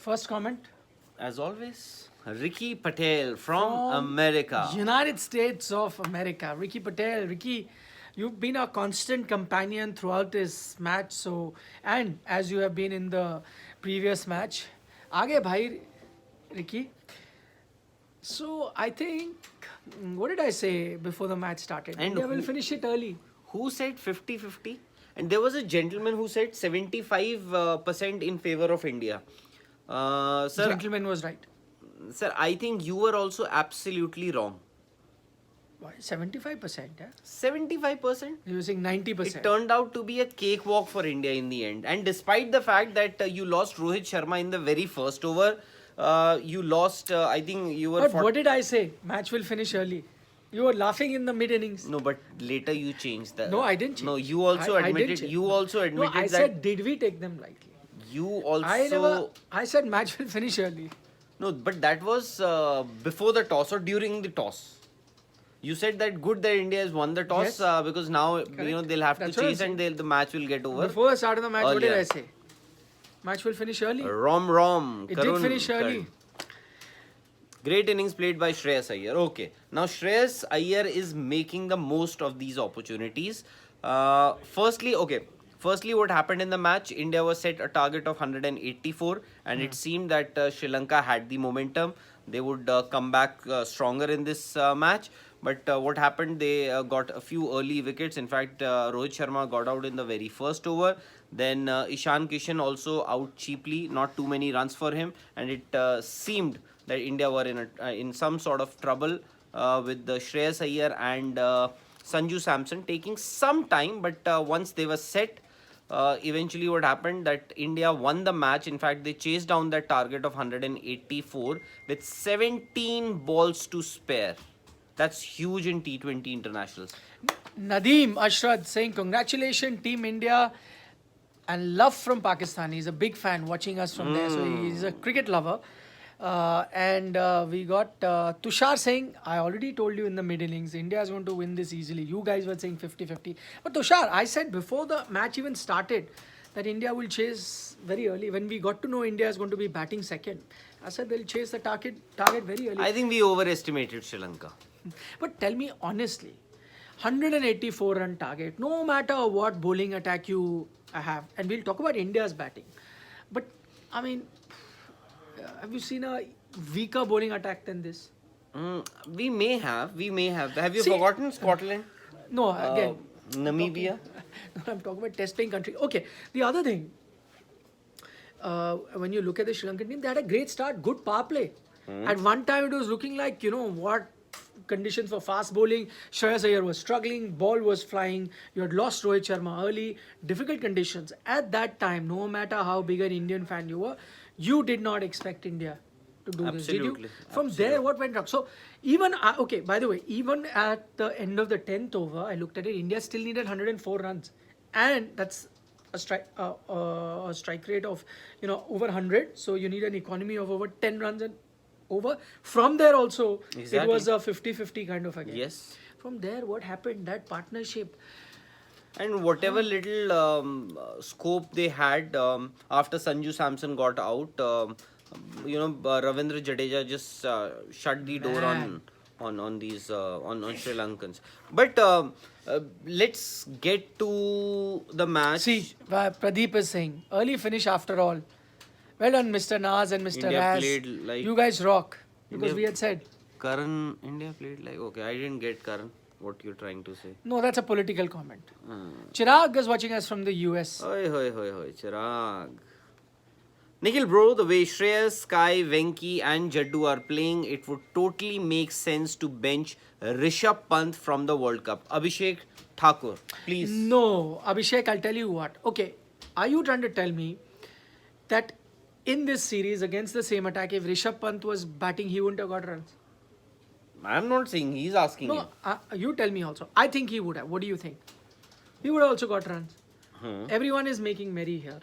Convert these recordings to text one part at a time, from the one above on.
First comment. As always, Ricky Patel from America. United States of America. Ricky Patel. Ricky, you've been a constant companion throughout this match. So, and as you have been in the previous match. Aage bhai, Ricky. So, I think, what did I say before the match started? And India will finish it early. Who said 50-50? And there was a gentleman who said 75% in favor of India. Sir, Gentleman was right. Sir, I think you were also absolutely wrong. Why? 75%, yeah? 75%? You're saying 90%. It turned out to be a cakewalk for India in the end. And despite the fact that you lost Rohit Sharma in the very first over, you lost, I think you were... But what did I say? Match will finish early. You were laughing in the mid-innings. No, but later you changed that. No, I didn't change. No, you also admitted. You also admitted no, I that. said, did we take them lightly? You also. I said match will finish early. No, but that was before the toss or during the toss. You said that good that India has won the toss because now they'll have to chase and the match will get over. Before the start of the match, what did I say? Match will finish early. Rom. It did finish early. Great innings played by Shreyas Iyer. Okay. Now Shreyas Iyer is making the most of these opportunities. Firstly, what happened in the match? India was set a target of 184 and it seemed that Sri Lanka had the momentum. They would come back stronger in this match. But what happened? They got a few early wickets. In fact, Rohit Sharma got out in the very first over. Then Ishan Kishan also out cheaply. Not too many runs for him. And it seemed that India were in some sort of trouble with the Shreyas Iyer and Sanju Samson taking some time. But once they were set, eventually what happened that India won the match. In fact, they chased down that target of 184 with 17 balls to spare. That's huge in T20 internationals. Nadeem Ashrad saying congratulations Team India and love from Pakistan. He's a big fan watching us from there. So he's a cricket lover. And we got Tushar saying, I already told you in the mid-innings, India is going to win this easily. You guys were saying 50-50. But Tushar, I said before the match even started that India will chase very early. When we got to know India is going to be batting second, I said they'll chase the target very early. I think we overestimated Sri Lanka. But tell me honestly, 184 run target, no matter what bowling attack you have, and we'll talk about India's batting. But, I mean, have you seen a weaker bowling attack than this? We may have. Have you forgotten Scotland? No, again. Namibia? No, I'm talking about test playing country. Okay, the other thing, when you look at the Sri Lankan team, they had a great start, good power play. At one time, it was looking like, what conditions for fast bowling. Shreyas Iyer was struggling, ball was flying. You had lost Rohit Sharma early. Difficult conditions. At that time, no matter how big an Indian fan you were, you did not expect India to do this, did you? From there, what went wrong? So, even, by the way, even at the end of the 10th over, I looked at it, India still needed 104 runs. And that's a strike rate of, over 100. So, you need an economy of over 10 runs and over. From there also, it was a 50-50 kind of a game. Yes. From there, what happened? That partnership. And whatever little scope they had after Sanju Samson got out, Ravindra Jadeja just shut the door on these Sri Lankans. But let's get to the match. See, Pradeep is saying early finish after all. Well done, Mr. Naz and Mr. Raz. You guys rock. Because we had said. India played like... Okay, I didn't get Karan. What you're trying to say? No, that's a political comment. Chirag is watching us from the US. Hoi, Chirag. Nikhil bro, the way Shreyas, Sky, Venki and Jaddu are playing, it would totally make sense to bench Rishabh Pant from the World Cup. Abhishek Thakur, please. No, Abhishek, I'll tell you what. Okay, are you trying to tell me that in this series against the same attack, if Rishabh Pant was batting, he wouldn't have got runs? I'm not saying, he's asking you. You tell me also. I think he would have. What do you think? He would have also got runs. Everyone is making merry here.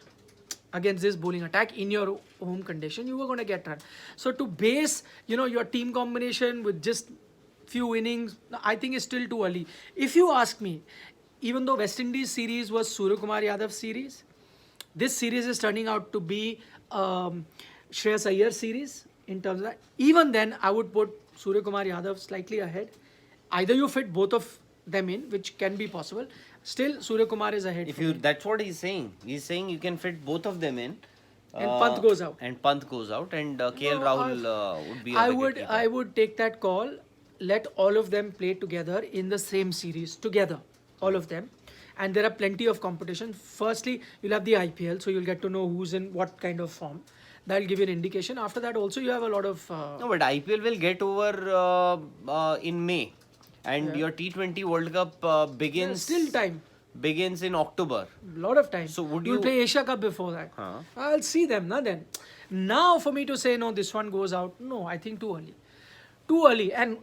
Against this bowling attack in your home condition, you were going to get run. So to base, your team combination with just few innings, I think it's still too early. If you ask me, even though West Indies series was Surya Kumar Yadav series, this series is turning out to be Shreyas Iyer series in terms of that. Even then, I would put Surya Kumar Yadav slightly ahead. Either you fit both of them in, which can be possible. Still, Surya Kumar is ahead. If for you, me. that's what he's saying. He's saying you can fit both of them in. And Pant goes out. And Pant goes out, and KL No, Rahul would be. A I would take that call. Let all of them play together in the same series together, all of them. And there are plenty of competition. Firstly, you'll have the IPL, so you'll get to know who's in what kind of form. That'll give you an indication. After that, also you have a lot of. No, but IPL will get over in May, and your T20 World Cup begins. Still time. Begins in October. Lot of time. So would You'll you play Asia Cup before that? I'll see them, na then. Now for me to say no, this one goes out. No, I think too early. Too early. And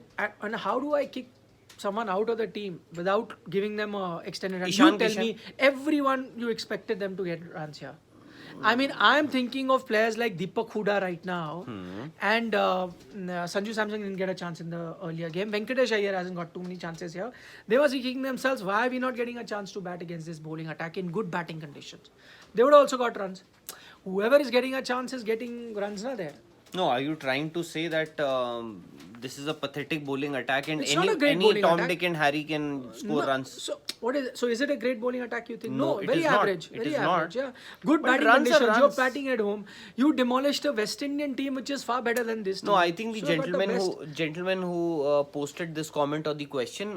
how do I kick someone out of the team without giving them a extended run? Ishan You tell Kishan? me, everyone you expected them to get runs here. I mean, I'm thinking of players like Deepak Huda right now, and Sanju Samson didn't get a chance in the earlier game. Venkatesh Iyer hasn't got too many chances here. They must be kicking themselves. Why are we not getting a chance to bat against this bowling attack in good batting conditions? They would also got runs. Whoever is getting a chance is getting runs, na there. No, are you trying to say that this is a pathetic bowling attack and It's not a great any bowling Tom, attack. Dick and Harry can score No, runs? So what is it? So is it a great bowling attack? You think? No, No, it very is not. average. It Very is average. not. Yeah, good But batting runs are conditions. You're runs. batting at home. You demolished a West Indian team which is far better than this. No, team. I think the So you got gentleman who posted this comment or the question,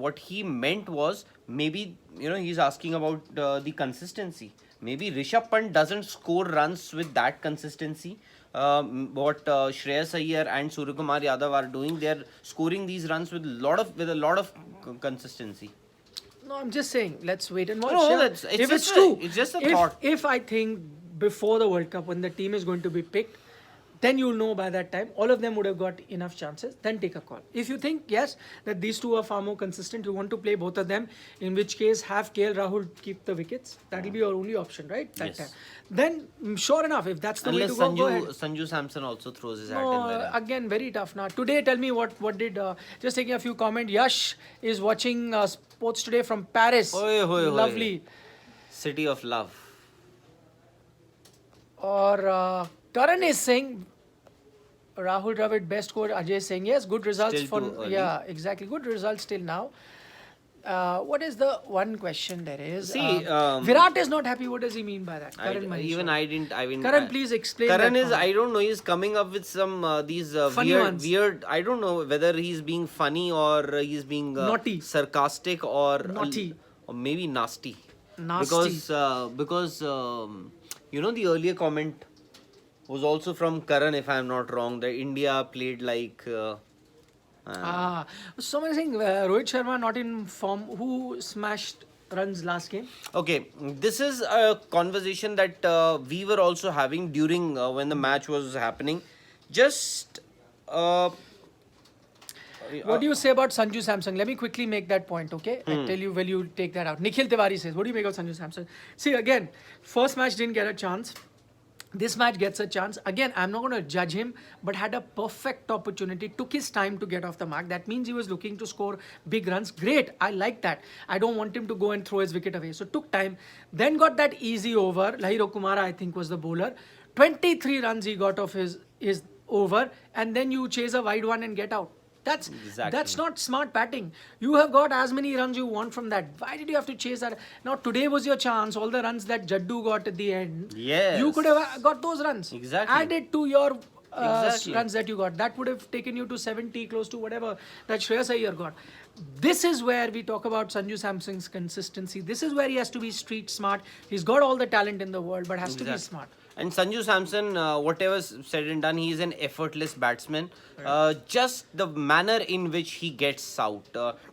what he meant was maybe he's asking about the consistency. Maybe Rishabh Pant doesn't score runs with that consistency. What Shreyas Iyer and Surya Kumar Yadav are doing, they're scoring these runs with a lot of consistency. No, I'm just saying. Let's wait and watch. No, yeah. it's If just it's a- true, it's just a if, thought. If I think before the World Cup when the team is going to be picked, then you'll know by that time all of them would have got enough chances. Then take a call. If you think yes that these two are far more consistent, you want to play both of them. In which case, have KL Rahul keep the wickets. That will be your only option, right? That Yes. time. Then sure enough, if that's the Unless way to go ahead. Sanju Samson also throws his hat in No, there. again, very tough now. Today, tell me what did, just taking a few comments, Yash is watching Sports Today from Paris. Oy, hoy, hoy. Lovely. City of Love. Or Karan is saying, Rahul Dravid best score, Ajay is saying, yes, good results Still for, too early. yeah, exactly, good results till now. What is the one question there is? See, Virat is not happy. What does he mean by that? Karan Manish. Even I didn't. I mean, Karan, please explain Karan that is. comment. I don't know. He's coming up with some these Funny ones. weird. I don't know whether he's being funny or he's being Naughty. sarcastic or Naughty. or maybe nasty. Nasty. Because the earlier comment was also from Karan, if I'm not wrong. That India played like. Someone is saying Rohit Sharma not in form. Who smashed runs last game? Okay, this is a conversation that we were also having during when the match was happening. Just. What do you say about Sanju Samson? Let me quickly make that point, okay? I'll tell you when you take that out. Nikhil Tiwari says, what do you make of Sanju Samson? See, again, first match didn't get a chance. This match gets a chance. Again, I'm not going to judge him, but had a perfect opportunity, took his time to get off the mark. That means he was looking to score big runs. Great. I like that. I don't want him to go and throw his wicket away. So took time. Then got that easy over. Lahiro Kumara, I think, was the bowler. 23 runs he got off his over. And then you chase a wide one and get out. That's not smart batting. You have got as many runs you want from that. Why did you have to chase that? Now today was your chance. All the runs that Jaddu got at the end, Yes. you could have got those runs. Exactly. Added to your Exactly. runs that you got. That would have taken you to 70, close to whatever that Shreyas Iyer got. This is where we talk about Sanju Samson's consistency. This is where he has to be street smart. He's got all the talent in the world, but has to be smart. And Sanju Samson, whatever said and done, he is an effortless batsman. Just the manner in which he gets out.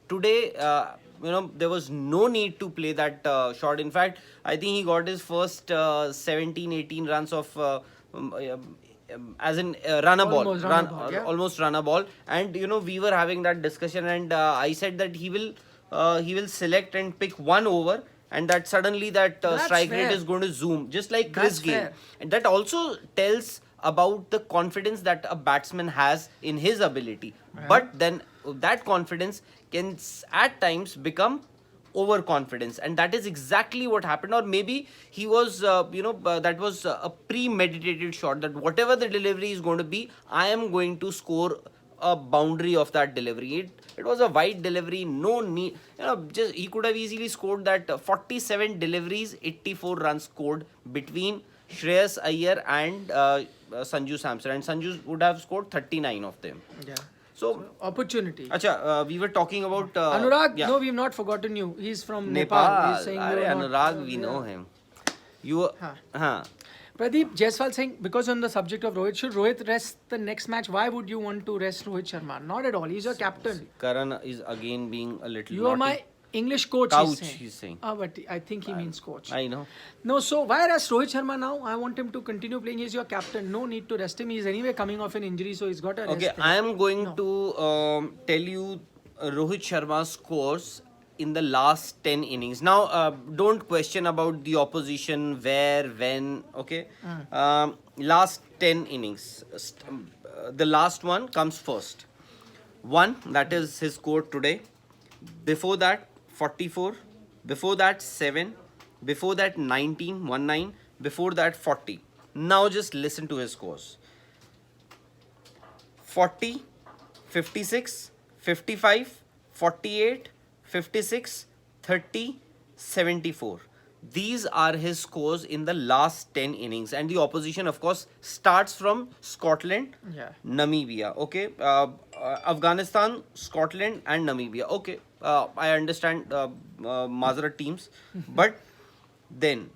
Today, there was no need to play that shot. In fact, I think he got his first 17, 18 runs of as in run a ball, Almost run a ball, yeah. almost run a ball. And we were having that discussion, and I said that he will select and pick one over. And that suddenly that strike rate is going to zoom, just like Chris That's Gayle. fair. And that also tells about the confidence that a batsman has in his ability. But then that confidence can at times become overconfidence, and that is exactly what happened. Or maybe he was, that was a premeditated shot, that whatever the delivery is going to be, I am going to score a boundary of that delivery. It was a wide delivery, no need, just he could have easily scored that. 47 deliveries, 84 runs scored between Shreyas Iyer and Sanju Samson, and Sanju would have scored 39 of them. Yeah. So, Opportunity. Acha, we were talking about Anurag, yeah. no, we've not forgotten you. He's from Nepal. Nepal. He's saying Anurag, we know him. You, Pradeep Jaiswal saying, because on the subject of Rohit, should Rohit rest the next match? Why would you want to rest Rohit Sharma? Not at all. He's your captain. Karan is again being a little. You are my English coach. Couch, he's saying. But I think he means coach. I know. No, so why rest Rohit Sharma now? I want him to continue playing. He's your captain. No need to rest him. He's anyway coming off an injury, so he's got a rest. Okay, I am going to tell you Rohit Sharma's scores in the last 10 innings. Now, don't question about the opposition, where, when, okay? Last 10 innings. The last one comes first. 1, that is his score today. Before that, 44. Before that, 7. Before that, 19, 19. Before that, 40. Now just listen to his scores. 40, 56, 55, 48, 56, 30, 74. These are his scores in the last 10 innings. And the opposition, of course, starts from Scotland, Namibia. Okay. Afghanistan, Scotland and Namibia. Okay. I understand Mazra teams. But then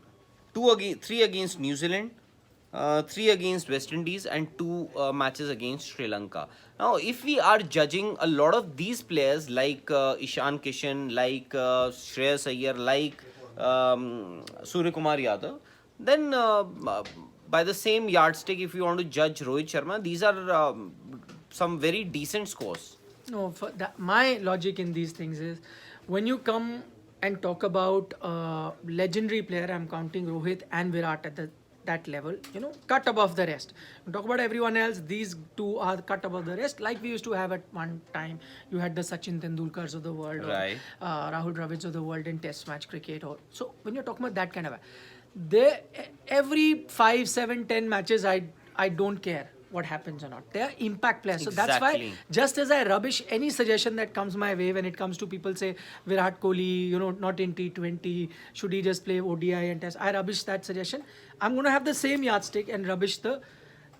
3 against New Zealand, 3 against West Indies and 2 matches against Sri Lanka. Now, if we are judging a lot of these players like Ishan Kishan, like Shreyas Iyer, like Surya Kumar Yadav, then by the same yardstick, if you want to judge Rohit Sharma, these are some very decent scores. No, my logic in these things is when you come and talk about legendary player, I'm counting Rohit and Virat at that level, cut above the rest. You talk about everyone else, these two are cut above the rest, like we used to have at one time. You had the Sachin Tendulkars of the world, right, or Rahul Dravids of the world in test match cricket. So when you're talking about that kind of every 5, 7, 10 matches, I don't care what happens or not. They are impact players. So that's why, just as I rubbish any suggestion that comes my way when it comes to people say Virat Kohli, not in T20, should he just play ODI and test? I rubbish that suggestion. I'm going to have the same yardstick and rubbish the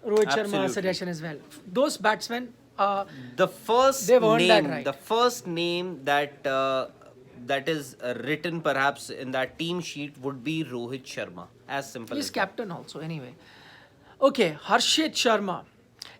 Rohit Sharma suggestion as well. Those batsmen, the first they've earned name, that right. The first name that that is written perhaps in that team sheet would be Rohit Sharma. As simple He's as captain also anyway. Okay, Harshit Sharma.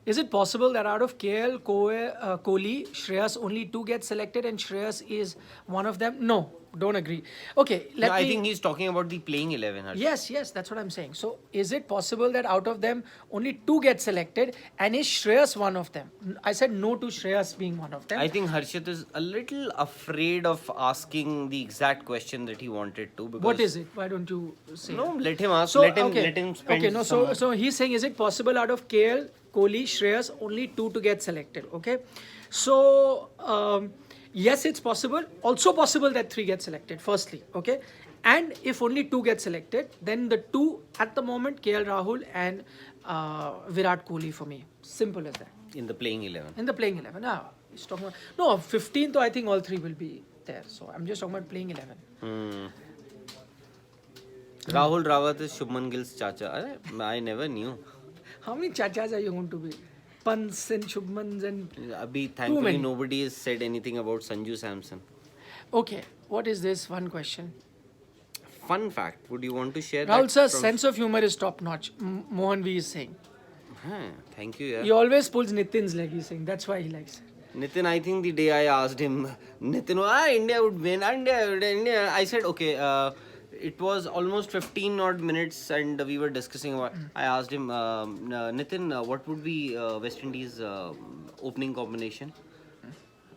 Is it possible that out of KL, Kohli, Shreyas, only 2 get selected and Shreyas is one of them? No, don't agree. Okay, I think he's talking about the playing 11. Harshit. Yes, that's what I'm saying. So, is it possible that out of them, only 2 get selected and is Shreyas one of them? I said no to Shreyas being one of them. I think Harshit is a little afraid of asking the exact question that he wanted to. Because what is it? Why don't you say? No, let him ask. So, let him spend. Okay, no. So he's saying, is it possible out of KL, Kohli, Shreyas, only 2 to get selected? Okay, so yes, it's possible. Also possible that 3 get selected. Firstly, okay, and if only 2 get selected, then the 2 at the moment, KL Rahul and Virat Kohli for me. Simple as that. In the playing 11. In the playing 11. He's talking about, no, 15th. I think all 3 will be there. So I'm just talking about playing 11. Rahul Rawat is Shubman Gill's chacha. I never knew. How many chachas are you going to be? Pants and Shubmans and... Thankfully, nobody has said anything about Sanju Samson. Okay, what is this? One question. Fun fact. Would you want to share Rahul that? sir's sense of humor is top notch. Mohan V is saying. Thank you. Yeah. He always pulls Nitin's leg, he's saying. That's why he likes it. Nitin, I think the day I asked him, Nitin, India would win. India. I said, okay, it was almost 15 odd minutes and we were discussing about, I asked him, Nitin, what would be West Indies opening combination?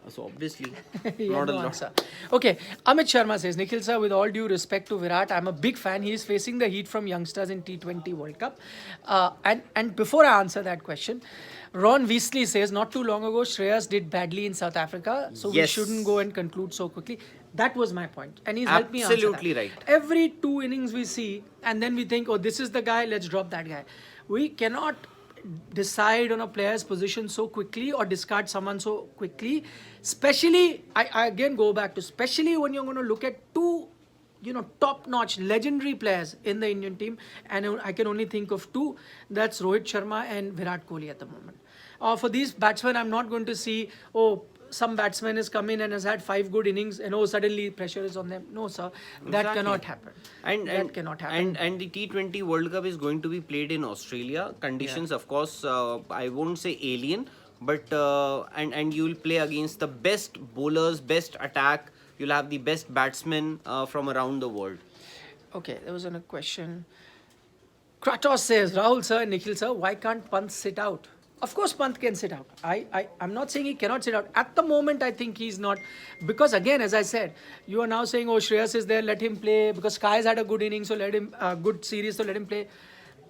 So obviously, Yeah, not a no lot. answer. Okay, Amit Sharma says, Nikhil sir, with all due respect to Virat, I'm a big fan. He is facing the heat from youngsters in T20 World Cup. And before I answer that question, Ron Weasley says, not too long ago, Shreyas did badly in South Africa, so we shouldn't go Yes, and conclude so quickly. That was my point, and he's helped me answer that. absolutely right. Every two innings we see, and then we think, oh, this is the guy, let's drop that guy. We cannot decide on a player's position so quickly or discard someone so quickly. Especially, I again go back to, especially when you're going to look at two, top-notch, legendary players in the Indian team, and I can only think of two. That's Rohit Sharma and Virat Kohli at the moment. For these batsmen, I'm not going to see, oh, some batsman has come in and has had 5 good innings, and oh, suddenly pressure is on them. No, sir, that Exactly. cannot happen. That cannot happen. And the T20 World Cup is going to be played in Australia. Conditions, of course, I won't say alien, but and you will play against the best bowlers, best attack. You'll have the best batsmen from around the world. Okay, there was a question. Kratos says, Rahul sir, Nikhil sir, why can't Pant sit out? Of course, Pant can sit out. I'm not saying he cannot sit out. At the moment, I think he's not. Because again, as I said, you are now saying, oh, Shreyas is there, let him play. Because Sky's had a good inning, so let him, good series, so let him play.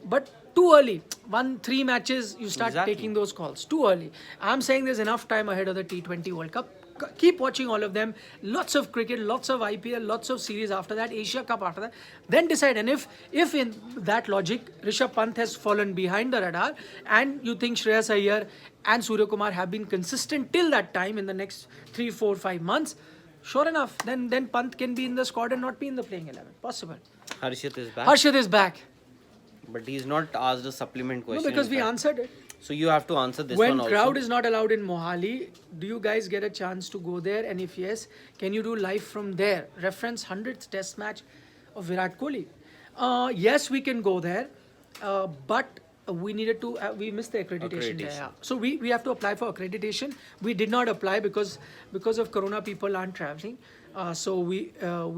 But too early. 3 matches, you start Exactly. taking those calls. Too early. I'm saying there's enough time ahead of the T20 World Cup. Keep watching all of them. Lots of cricket, lots of IPL, lots of series after that, Asia Cup after that. Then decide. And if in that logic, Rishabh Pant has fallen behind the radar, and you think Shreyas Iyer and Surya Kumar have been consistent till that time in the next 3, 4, 5 months, sure enough, then Pant can be in the squad and not be in the playing 11. Possible. Harshit is back, Harshit is back. but he's not asked a supplement No, question. because in we fact. answered it. So you have to answer this When one also. crowd is not allowed in Mohali, do you guys get a chance to go there? And if yes, can you do live from there? Reference 100th test match of Virat Kohli. Yes, we can go there, but we needed to, we missed the accreditation. There, yeah. So we have to apply for accreditation. We did not apply because of Corona, people aren't traveling. So we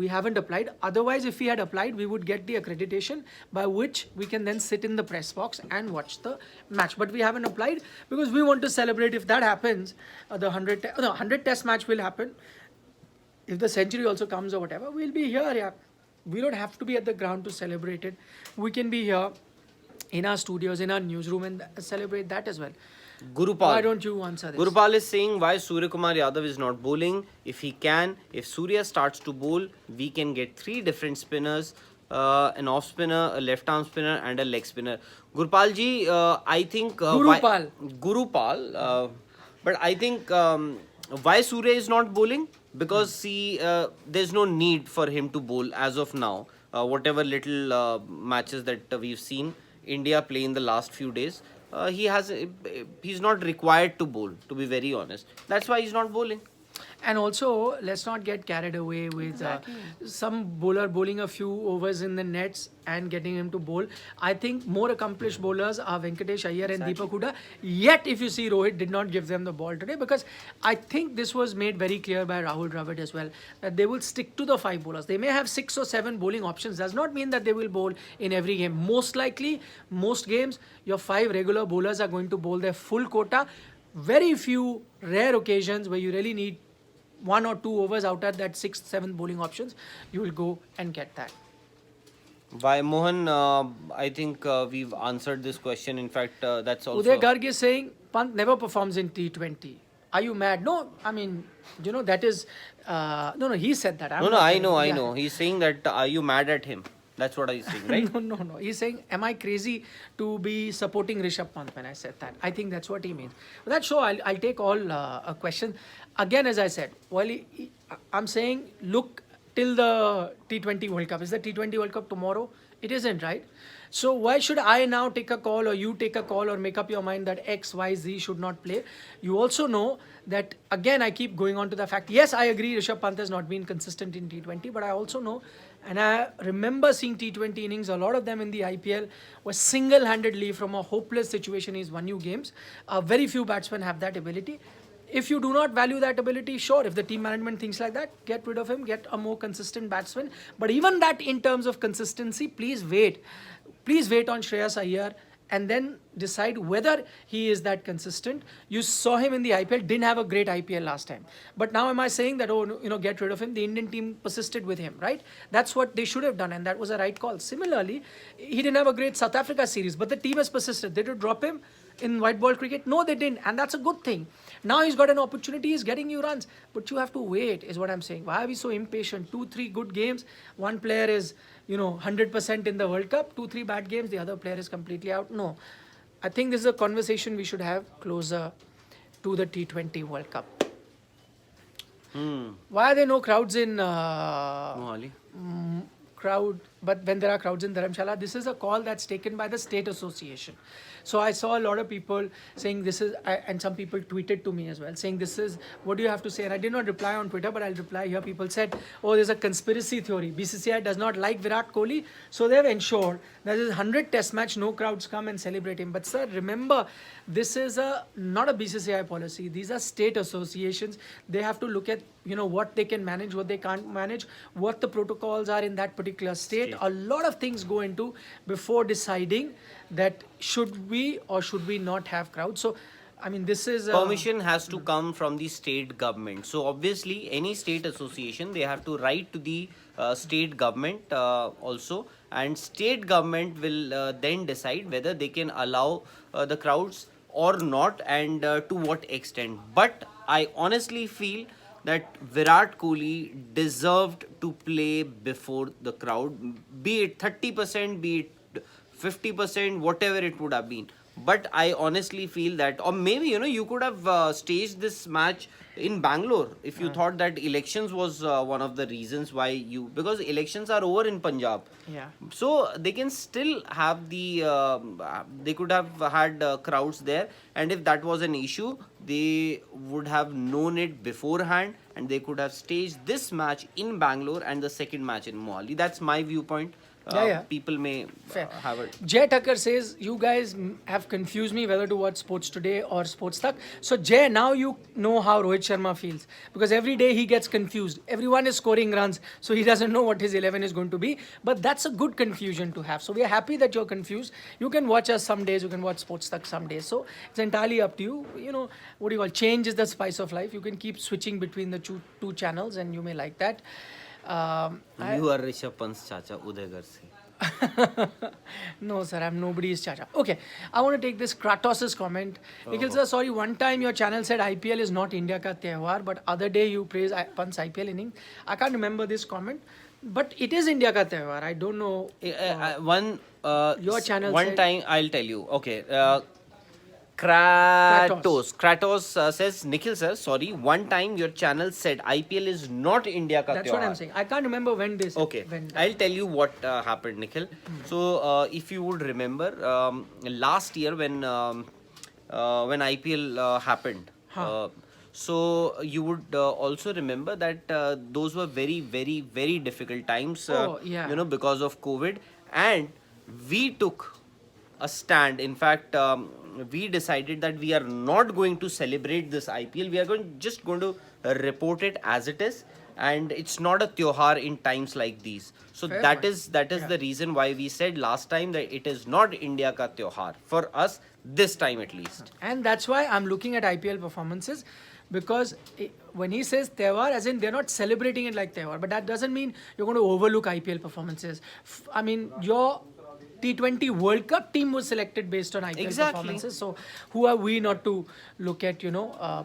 haven't applied. Otherwise, if we had applied, we would get the accreditation by which we can then sit in the press box and watch the match. But we haven't applied because we want to celebrate. If that happens, the 100 test match will happen. If the century also comes or whatever, we'll be here. Yeah, we don't have to be at the ground to celebrate it. We can be here in our studios, in our newsroom, and celebrate that as well. Gurupal. Why don't you answer this? Gurupal is saying why Surya Kumar Yadav is not bowling. If he can, if Surya starts to bowl, we can get 3 different spinners, an off spinner, a left arm spinner, and a leg spinner. Gurupal ji, I think Gurupal, but I think why Surya is not bowling, because there's no need for him to bowl as of now. Whatever little matches that we've seen India play in the last few days. He's not required to bowl, to be very honest. That's why he's not bowling. And also, let's not get carried away with some bowler bowling a few overs in the nets and getting him to bowl. I think more accomplished bowlers are Venkatesh Iyer and Deepak Hooda. Yet, if you see, Rohit did not give them the ball today, because I think this was made very clear by Rahul Dravid as well, that they will stick to the 5 bowlers. They may have 6 or 7 bowling options. Does not mean that they will bowl in every game. Most likely, most games, your 5 regular bowlers are going to bowl their full quota. Very few rare occasions where you really need 1 or 2 overs out of that 6, 7 bowling options, you will go and get that. By Mohan, I think we've answered this question. In fact, that's also... Uday Garg is saying Pant never performs in T20. Are you mad? No, I mean, that is... no, he said that. I know. He's saying that, are you mad at him? That's what he's saying, right? No. He's saying, am I crazy to be supporting Rishabh Pant when I said that? I think that's what he means. But that's sure, I'll take all a question. Again, as I said, I'm saying, look till the T20 World Cup. Is the T20 World Cup tomorrow? It isn't, right? So why should I now take a call, or you take a call, or make up your mind that X, Y, Z should not play? You also know that, again, I keep going on to the fact, yes, I agree Rishabh Pant has not been consistent in T20, but I also know, and I remember seeing T20 innings, a lot of them in the IPL were single-handedly from a hopeless situation, he's won you games. Very few batsmen have that ability. If you do not value that ability, sure, if the team management thinks like that, get rid of him, get a more consistent batsman. But even that, in terms of consistency, please wait. Please wait on Shreyas Iyer and then decide whether he is that consistent. You saw him in the IPL, didn't have a great IPL last time. But now am I saying that, oh, get rid of him? The Indian team persisted with him, right? That's what they should have done, and that was a right call. Similarly, he didn't have a great South Africa series, but the team has persisted. They did drop him in white ball cricket? No, they didn't, and that's a good thing. Now he's got an opportunity, he's getting you runs, but you have to wait, is what I'm saying. Why are we so impatient? 2-3 good games, one player is 100% in the World Cup, 2-3 bad games, the other player is completely out. No, I think this is a conversation we should have closer to the T20 World Cup. Why are there no crowds in Mohali? But when there are crowds in Dharamshala, this is a call that's taken by the state association. So I saw a lot of people saying this is, and some people tweeted to me as well, saying this is, what do you have to say? And I did not reply on Twitter, but I'll reply here. People said, oh, there's a conspiracy theory. BCCI does not like Virat Kohli, so they've ensured that there's 100 test match, no crowds come and celebrate him. But sir, remember, this is not a BCCI policy. These are state associations. They have to look at what they can manage, what they can't manage, what the protocols are in that particular state. A lot of things go into before deciding that should we or should we not have crowds. So I mean, this is permission has to come from the state government. So obviously any state association, they have to write to the state government also, and state government will then decide whether they can allow the crowds or not, and to what extent. But I honestly feel that Virat Kohli deserved to play before the crowd, be it 30%, be it 50%, whatever it would have been. But I honestly feel that, or maybe you could have staged this match in Bangalore if you thought that elections was one of the reasons why because elections are over in Punjab. Yeah. So they can still have they could have had crowds there, and if that was an issue, they would have known it beforehand, and they could have staged this match in Bangalore and the second match in Mohali. That's my viewpoint. People may have it. Jay Tucker says, you guys have confused me whether to watch Sports Today or Sports Tak. So Jay, now you know how Rohit Sharma feels, because every day he gets confused. Everyone is scoring runs, so he doesn't know what his 11 is going to be. But that's a good confusion to have. So we are happy that you're confused. You can watch us some days, you can watch Sports Tak some days. So it's entirely up to you. What do you call, change is the spice of life. You can keep switching between the two channels, and you may like that. You are Rishabh Pant's chacha, Udaygar se. No, sir, I'm nobody's chacha. Okay, I want to take this Kratos' comment. Nikhil sir, sorry, one time your channel said IPL is not India ka tehwar, but other day you praised Pant's IPL inning. I can't remember this comment, but it is India ka tehwar. I don't know. Your channel one said, time, I'll tell you. Okay. Kratos says, Nikhil sir, sorry, one time your channel said IPL is not India ka That's tyohar. what I'm saying. I can't remember when this. Okay, I'll tell you what happened, Nikhil. So, if you would remember, last year when IPL happened, so you would also remember that those were very, very, very difficult times, because of COVID, and we took a stand. In fact, we decided that we are not going to celebrate this IPL. We are just going to report it as it is, and it's not a tyohar in times like these. So that is the reason why we said last time that it is not India ka tyohar for us this time at least. And that's why I'm looking at IPL performances, because when he says tewar, as in they're not celebrating it like tewar, but that doesn't mean you're going to overlook IPL performances. I mean, your T20 World Cup team was selected based on IPL performances. So who are we not to look at,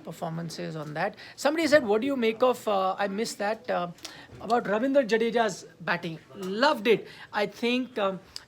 performances on that? Somebody said, what do you make of, I missed that, about Ravindra Jadeja's batting. Loved it. I think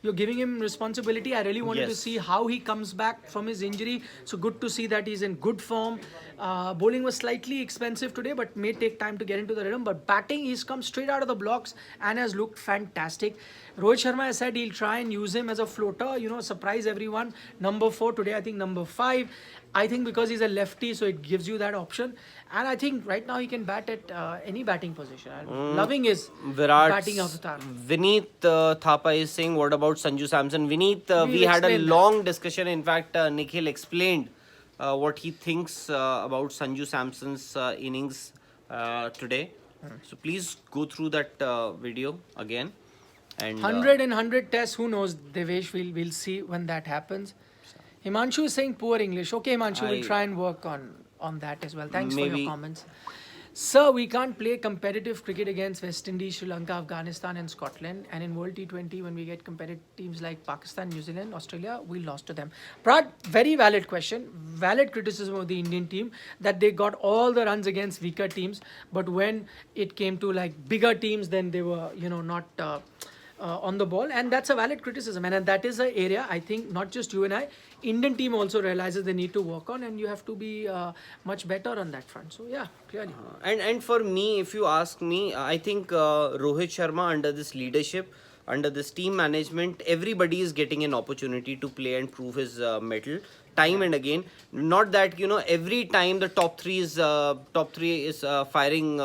you're giving him responsibility. I really wanted to see how he comes back from his injury. So good to see that he's in good form. Bowling was slightly expensive today, but may take time to get into the rhythm. But batting, he's come straight out of the blocks and has looked fantastic. Rohit Sharma has said he'll try and use him as a floater, surprise everyone. Number 4 today, I think number 5. I think because he's a lefty, so it gives you that option. And I think right now he can bat at any batting position. I'm loving his batting avatar. Vineet Thapa is saying, what about Sanju Samson? Vineet, we had a long discussion. In fact, Nikhil explained what he thinks about Sanju Samson's innings today. So please go through that video again. And 100 and 100 tests, who knows, Devesh, we'll see when that happens. Himanshu is saying poor English. Okay, Himanshu, we'll try and work on that as well. Thanks for your comments. Sir, we can't play competitive cricket against West Indies, Sri Lanka, Afghanistan and Scotland. And in World T20, when we get competitive teams like Pakistan, New Zealand, Australia, we lost to them. Prad, very valid question. Valid criticism of the Indian team that they got all the runs against weaker teams. But when it came to like bigger teams, then they were, not... on the ball, and that's a valid criticism, and that is an area I think not just you and I, Indian team also realizes they need to work on, and you have to be much better on that front. So yeah, clearly. And for me, if you ask me, I think Rohit Sharma, under this leadership, under this team management, everybody is getting an opportunity to play and prove his mettle time and again. Not that every time the top three is firing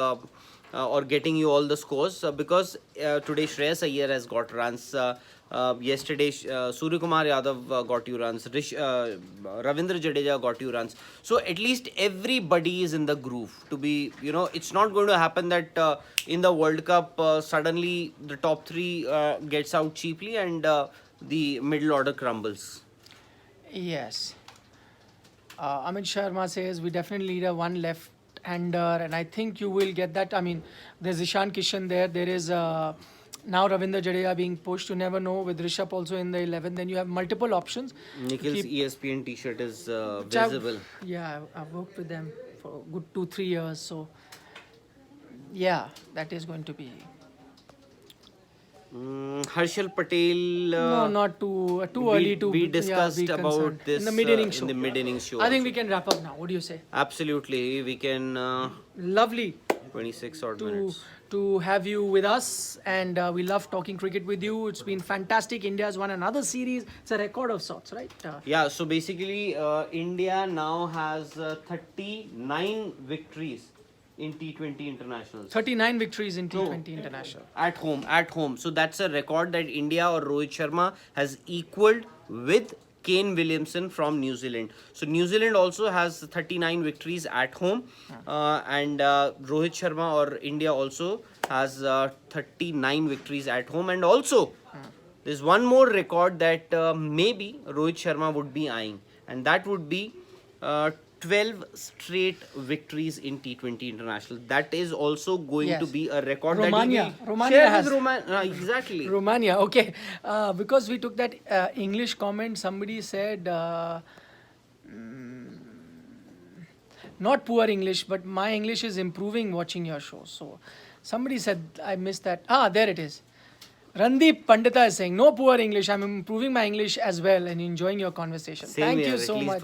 or getting you all the scores, because today Shreyas Iyer has got runs. Yesterday Surya Kumar Yadav got you runs. Ravindra Jadeja got you runs. So at least everybody is in the groove to be, it's not going to happen that in the World Cup suddenly the top three gets out cheaply and the middle order crumbles. Yes. Amit Sharma says we definitely need a one left-hander, and I think you will get that. I mean, there's Ishan Kishan there. There is now Ravindra Jadeja being pushed. You never know, with Rishabh also in the 11. Then you have multiple options. Nikhil's ESPN t-shirt is visible. I've worked with them for a good 2-3 years. So yeah, that is going to be... Harshal Patel. No, not too early to... We discussed be about concerned. this in the mid-innings show. In the mid-innings show. I think we can wrap up now. What do you say? Absolutely, we can. Lovely. 26 odd minutes. To have you with us, and we love talking cricket with you. It's been fantastic. India's won another series. It's a record of sorts, right? Yeah, so basically India now has 39 victories in T20 internationals. 39 victories in T20 international. At home. So that's a record that India or Rohit Sharma has equaled with Kane Williamson from New Zealand. So New Zealand also has 39 victories at home, and Rohit Sharma or India also has 39 victories at home. And also there's one more record that maybe Rohit Sharma would be eyeing, and that would be 12 straight victories in T20 international. That is also going to be a record Romania. that Romania has exactly. Romania, okay. Because we took that English comment, somebody said not poor English, but my English is improving watching your show. So somebody said, I missed that. There it is. Randeep Pandita is saying, no poor English, I'm improving my English as well and enjoying your conversation. Thank you so much.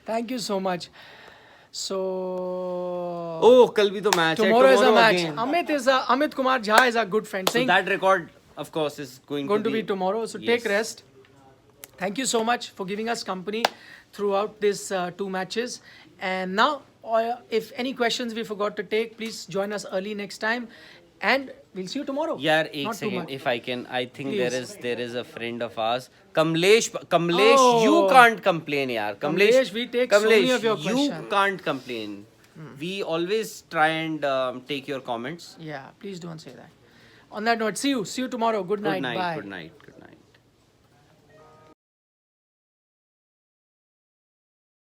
Thank you so much. So... kal bhi to match hai. Tomorrow is a match. Again. Amit Kumar Jha is a good friend. So that record, of course, is going to be tomorrow. So take rest. Thank you so much for giving us company throughout these 2 matches. And now, if any questions we forgot to take, please join us early next time. And we'll see you tomorrow. Yeah, एक second, if I can. I think there is a friend of ours, Kamlesh. You can't complain, yaar. Kamlesh, we take so many of your questions. You can't complain. We always try and take your comments. Yeah, please don't say that. On that note, see you tomorrow. Good night. Bye. Good night.